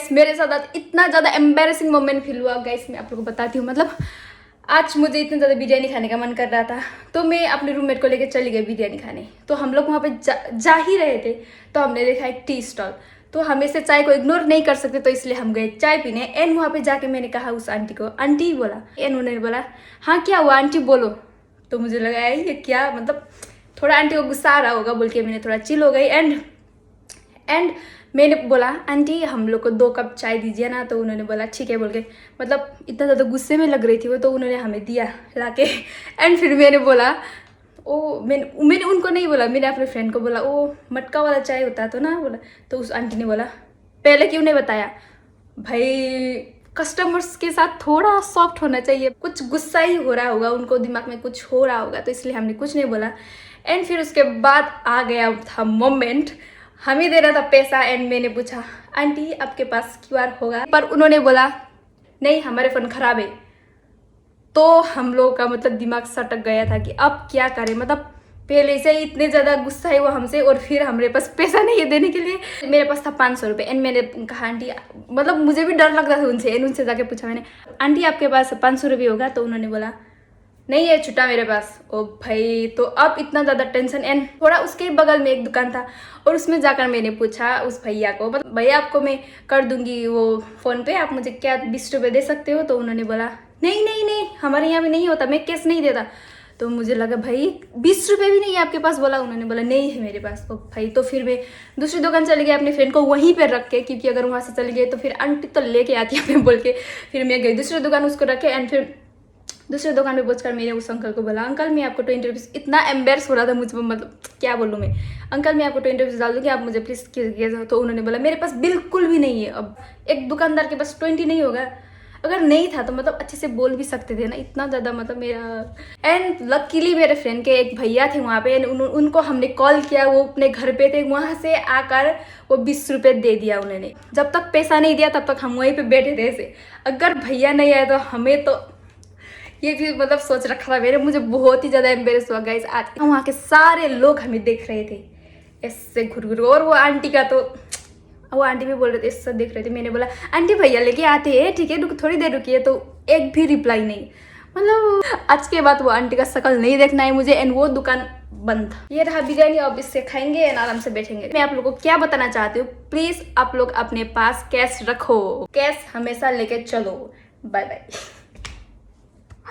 Guys मेरे साथ आज इतना ज़्यादा एम्बेरसिंग मोमेंट फील हुआ गाइस, मैं आप लोगों को बताती हूँ। मतलब आज मुझे इतना ज़्यादा बिरयानी खाने का मन कर रहा था, तो मैं अपने रूममेट को लेकर चली गई बिरयानी खाने। तो हम लोग वहाँ पे जा ही रहे थे, तो हमने देखा एक टी स्टॉल। तो हम ऐसे चाय को इग्नोर नहीं कर सकते, तो इसलिए हम गए चाय पीने। एंड वहाँ पे जाके मैंने कहा उस आंटी को, आंटी बोला, एंड उन्होंने बोला हाँ क्या हुआ आंटी बोलो। तो मुझे लगा ये क्या, मतलब थोड़ा आंटी को गुस्सा आ रहा होगा बोल के मैंने थोड़ा चिल हो गई। एंड मैंने बोला आंटी हम लोग को 2 कप चाय दीजिए ना। तो उन्होंने बोला ठीक है बोल के, मतलब इतना ज़्यादा गुस्से में लग रही थी वो, तो उन्होंने हमें दिया ला के। एंड फिर मैंने बोला मैंने उनको नहीं बोला, मैंने अपने फ्रेंड को बोला ओ मटका वाला चाय होता है तो ना बोला। तो उस आंटी ने बोला पहले क्यों नहीं बताया। भाई कस्टमर्स के साथ थोड़ा सॉफ्ट होना चाहिए, कुछ गुस्सा ही हो रहा होगा उनको, दिमाग में कुछ हो रहा होगा, तो इसलिए हमने कुछ नहीं बोला। एंड फिर उसके बाद आ गया था मोमेंट, हमें देना था पैसा। एंड मैंने पूछा आंटी आपके पास QR होगा, पर उन्होंने बोला नहीं हमारे फ़ोन खराब है। तो हम लोग का मतलब दिमाग सटक गया था कि अब क्या करें। मतलब पहले से ही इतने ज़्यादा गुस्सा है वो हमसे, और फिर हमारे पास पैसा नहीं है देने के लिए। मेरे पास था 500 रुपये। एंड मैंने कहा आंटी, मतलब मुझे भी डर लग रहा था उनसे। एंड उनसे जाके पूछा मैंने आंटी आपके पास 500 रुपये होगा। तो उन्होंने बोला नहीं है छुट्टा मेरे पास। ओ भाई, तो अब इतना ज़्यादा टेंशन। एंड थोड़ा उसके बगल में एक दुकान था, और उसमें जाकर मैंने पूछा उस भैया को, मतलब भैया आपको मैं कर दूंगी वो फ़ोन पे, आप मुझे क्या 20 रुपये दे सकते हो। तो उन्होंने बोला नहीं नहीं नहीं हमारे यहाँ भी नहीं होता, मैं कैश नहीं देता। तो मुझे लगा भाई 20 रुपये भी नहीं है आपके पास बोला। उन्होंने बोला नहीं है मेरे पास। तो भाई तो फिर मैं दूसरी दुकान चली गई अपने फ्रेंड को वहीं पर रख के, क्योंकि अगर वहाँ से चली गई तो फिर आंटी तो लेके आती है बोल के। फिर मैं गई दूसरी दुकान उसको रखे। एंड फिर दूसरे दुकान पे पहुंचकर मैंने उस अंकल को बोला अंकल मैं आपको 20 रुपीज़, इतना एम्बेरस हो रहा था मुझे, मतलब क्या बोलूँ मैं, अंकल मैं आपको 20 रुपीज़ डाल दूँगी, आप मुझे प्लीज़ किया। तो उन्होंने बोला मेरे पास बिल्कुल भी नहीं है। अब एक दुकानदार के पास 20 नहीं होगा, अगर नहीं था तो मतलब अच्छे से बोल भी सकते थे ना, इतना ज़्यादा मतलब मेरा। एंड लकीली मेरे फ्रेंड के एक भैया थे वहाँ पे, एंड उनको हमने कॉल किया, वो अपने घर पे थे, वहाँ से आकर वो 20 रुपये दे दिया उन्होंने। जब तक पैसा नहीं दिया तब तक हम वहीं पे बैठे थे ऐसे। अगर भैया नहीं आए तो हमें तो ये भी मतलब सोच रखा था मैंने। मुझे बहुत ही ज़्यादा एम्बेरस हुआ गाइस आज। वहाँ के सारे लोग हमें देख रहे थे ऐसे घुर घुर, और वो आंटी का तो वो आंटी भी बोल रहे थे ऐसा देख रहे थे। मैंने बोला आंटी भैया लेके आते हैं, ठीक है थोड़ी देर रुकिए। तो एक भी रिप्लाई नहीं। मतलब आज के बाद वो आंटी का शक्ल नहीं देखना है मुझे। एंड वो दुकान बंद था। ये रहा बिरयानी, अब इससे खाएंगे एंड आराम से बैठेंगे। मैं आप लोगों को क्या बताना चाहती हूँ, प्लीज आप लोग अपने पास कैश रखो, कैश हमेशा लेके चलो। Bye bye.